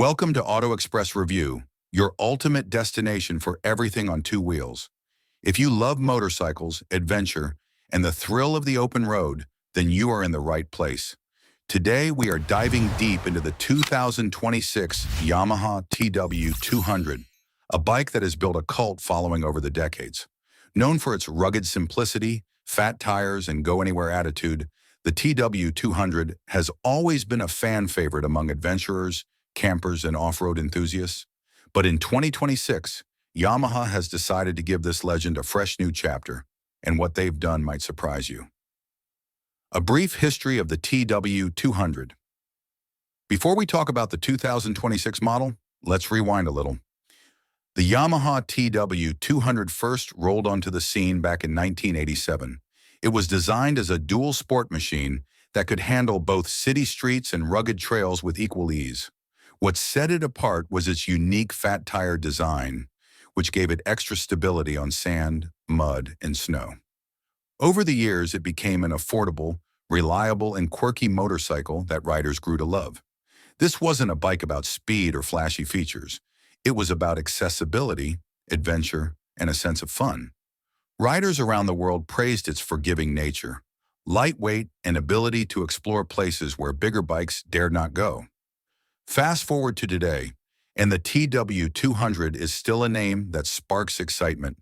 Welcome to Auto Express Review, your ultimate destination for everything on two wheels. If you love motorcycles, adventure, and the thrill of the open road, then you are in the right place. Today, we are diving deep into the 2026 Yamaha TW200, a bike that has built a cult following over the decades. Known for its rugged simplicity, fat tires, and go-anywhere attitude, the TW200 has always been a fan favorite among adventurers, campers, and off-road enthusiasts. But in 2026, Yamaha has decided to give this legend a fresh new chapter, and what they've done might surprise you. A brief history of the TW200. Before we talk about the 2026 model, let's rewind a little. The Yamaha TW200 first rolled onto the scene back in 1987. It was designed as a dual sport machine that could handle both city streets and rugged trails with equal ease. What set it apart was its unique fat tire design, which gave it extra stability on sand, mud, and snow. Over the years, it became an affordable, reliable, and quirky motorcycle that riders grew to love. This wasn't a bike about speed or flashy features. It was about accessibility, adventure, and a sense of fun. Riders around the world praised its forgiving nature, lightweight, and ability to explore places where bigger bikes dared not go. Fast forward to today, and the TW200 is still a name that sparks excitement.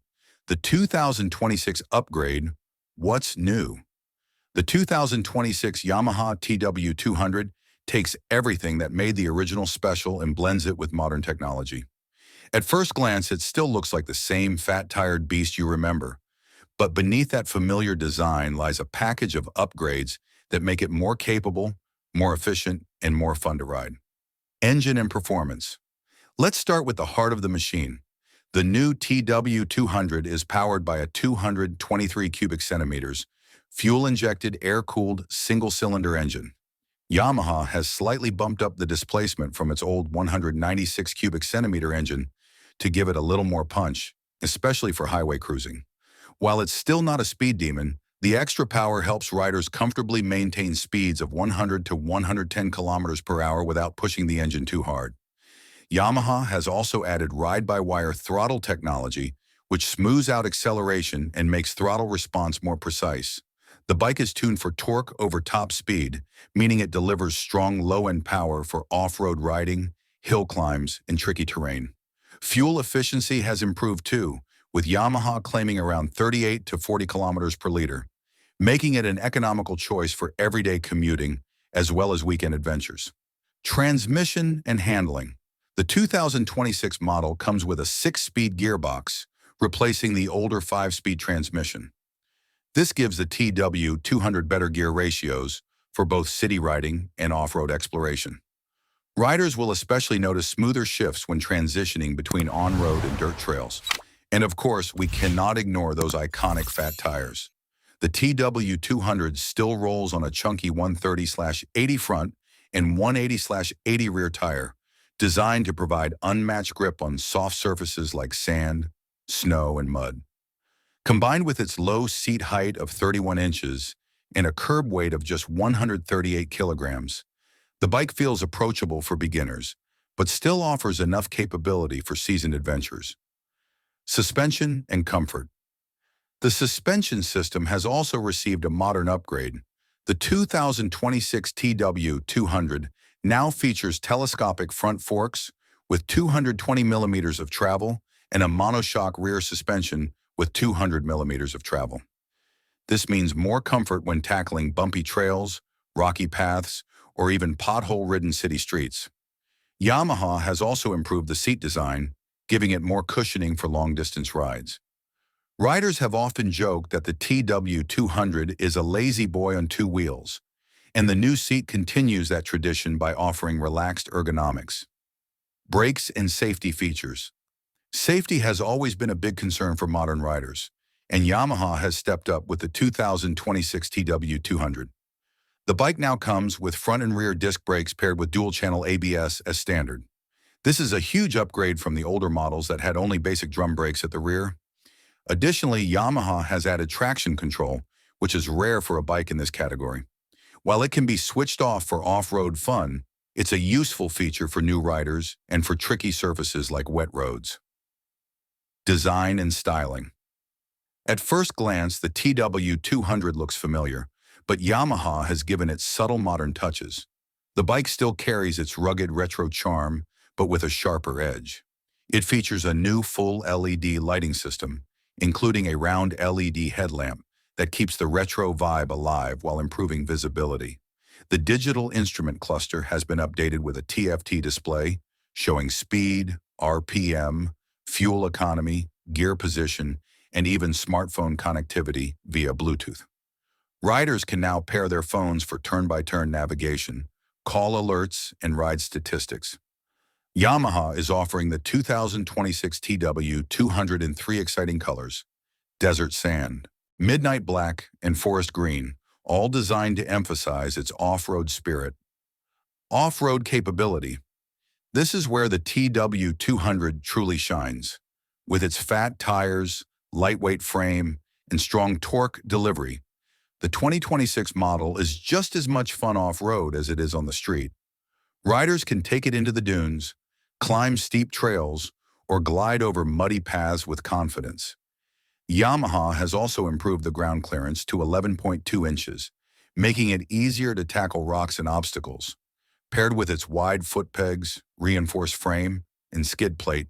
The 2026 upgrade, what's new? The 2026 Yamaha TW200 takes everything that made the original special and blends it with modern technology. At first glance, it still looks like the same fat-tired beast you remember. But beneath that familiar design lies a package of upgrades that make it more capable, more efficient, and more fun to ride. Engine and performance. Let's start with the heart of the machine. The new TW200 is powered by a 223 cubic centimeters, fuel-injected, air-cooled, single-cylinder engine. Yamaha has slightly bumped up the displacement from its old 196 cubic centimeter engine to give it a little more punch, especially for highway cruising. While it's still not a speed demon, the extra power helps riders comfortably maintain speeds of 100 to 110 kilometers per hour without pushing the engine too hard. Yamaha has also added ride-by-wire throttle technology, which smooths out acceleration and makes throttle response more precise. The bike is tuned for torque over top speed, meaning it delivers strong low-end power for off-road riding, hill climbs, and tricky terrain. Fuel efficiency has improved too, with Yamaha claiming around 38 to 40 kilometers per liter, making it an economical choice for everyday commuting as well as weekend adventures. Transmission and handling. The 2026 model comes with a 6-speed gearbox, replacing the older 5-speed transmission. This gives the TW200 better gear ratios for both city riding and off-road exploration. Riders will especially notice smoother shifts when transitioning between on-road and dirt trails. And of course, we cannot ignore those iconic fat tires. The TW200 still rolls on a chunky 130/80 front and 180/80 rear tire, designed to provide unmatched grip on soft surfaces like sand, snow, and mud. Combined with its low seat height of 31 inches and a curb weight of just 138 kilograms, the bike feels approachable for beginners, but still offers enough capability for seasoned adventurers. Suspension and comfort. The suspension system has also received a modern upgrade. The 2026 TW200 now features telescopic front forks with 220 millimeters of travel and a monoshock rear suspension with 200 millimeters of travel. This means more comfort when tackling bumpy trails, rocky paths, or even pothole-ridden city streets. Yamaha has also improved the seat design, giving it more cushioning for long-distance rides. Riders have often joked that the TW200 is a lazy boy on two wheels, and the new seat continues that tradition by offering relaxed ergonomics. Brakes and safety features. Safety has always been a big concern for modern riders, and Yamaha has stepped up with the 2026 TW200. The bike now comes with front and rear disc brakes paired with dual-channel ABS as standard. This is a huge upgrade from the older models that had only basic drum brakes at the rear. Additionally, Yamaha has added traction control, which is rare for a bike in this category. While it can be switched off for off-road fun, It's a useful feature for new riders and for tricky surfaces like wet roads. Design and styling. At first glance, the TW200 looks familiar, but Yamaha has given it subtle modern touches. The bike still carries its rugged retro charm, but with a sharper edge. It features a new full LED lighting system, including a round LED headlamp that keeps the retro vibe alive while improving visibility. The digital instrument cluster has been updated with a TFT display showing speed, RPM, fuel economy, gear position, and even smartphone connectivity via Bluetooth. Riders can now pair their phones for turn-by-turn navigation, call alerts, and ride statistics. Yamaha is offering the 2026 TW200 in three exciting colors: desert sand, midnight black, and forest green, all designed to emphasize its off-road spirit. Off-road capability. This is where the TW200 truly shines. With its fat tires, lightweight frame, and strong torque delivery, the 2026 model is just as much fun off-road as it is on the street. Riders can take it into the dunes, climb steep trails, or glide over muddy paths with confidence. Yamaha has also improved the ground clearance to 11.2 inches, making it easier to tackle rocks and obstacles. Paired with its wide foot pegs, reinforced frame, and skid plate,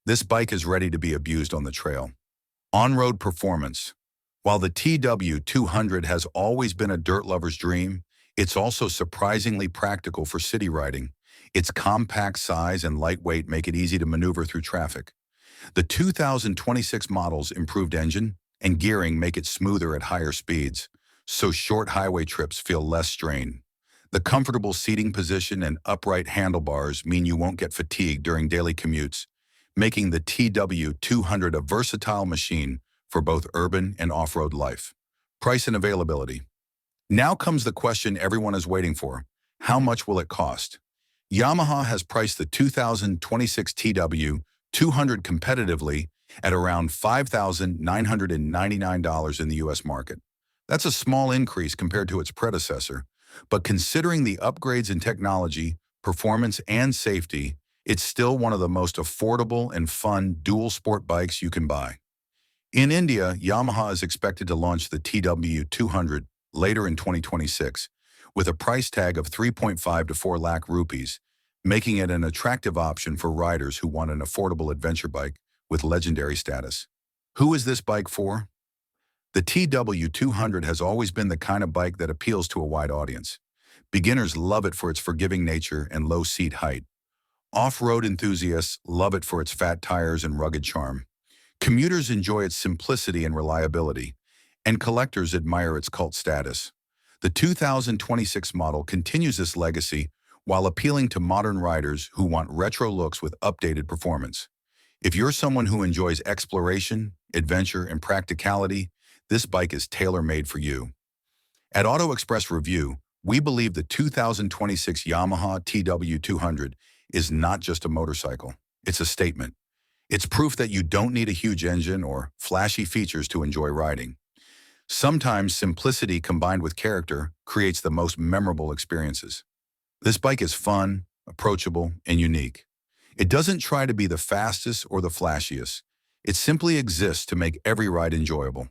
this bike is ready to be abused on the trail. On-road performance. While the TW200 has always been a dirt lover's dream, it's also surprisingly practical for city riding. Its compact size and lightweight make it easy to maneuver through traffic. The 2026 model's improved engine and gearing make it smoother at higher speeds, so short highway trips feel less strained. The comfortable seating position and upright handlebars mean you won't get fatigued during daily commutes, making the TW200 a versatile machine for both urban and off-road life. Price and availability. Now comes the question everyone is waiting for. How much will it cost? Yamaha has priced the 2026 TW200 competitively at around $5,999 in the US market. That's a small increase compared to its predecessor, but considering the upgrades in technology, performance, and safety, it's still one of the most affordable and fun dual sport bikes you can buy. In India, Yamaha is expected to launch the TW200 later in 2026, with a price tag of 3.5 to 4 lakh rupees, making it an attractive option for riders who want an affordable adventure bike with legendary status. Who is this bike for? The TW200 has always been the kind of bike that appeals to a wide audience. Beginners love it for its forgiving nature and low seat height. Off-road enthusiasts love it for its fat tires and rugged charm. Commuters enjoy its simplicity and reliability, and collectors admire its cult status. The 2026 model continues this legacy while appealing to modern riders who want retro looks with updated performance. If you're someone who enjoys exploration, adventure, and practicality, this bike is tailor-made for you. At Auto Express Review, we believe the 2026 Yamaha TW200 is not just a motorcycle. It's a statement. It's proof that you don't need a huge engine or flashy features to enjoy riding. Sometimes simplicity combined with character creates the most memorable experiences. This bike is fun, approachable, and unique. It doesn't try to be the fastest or the flashiest. It simply exists to make every ride enjoyable.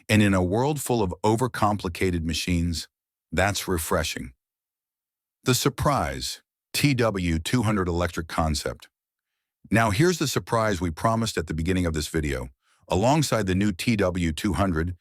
And in a world full of overcomplicated machines, that's refreshing. The surprise, TW200 electric concept. Now here's the surprise we promised at the beginning of this video. Alongside the new TW200,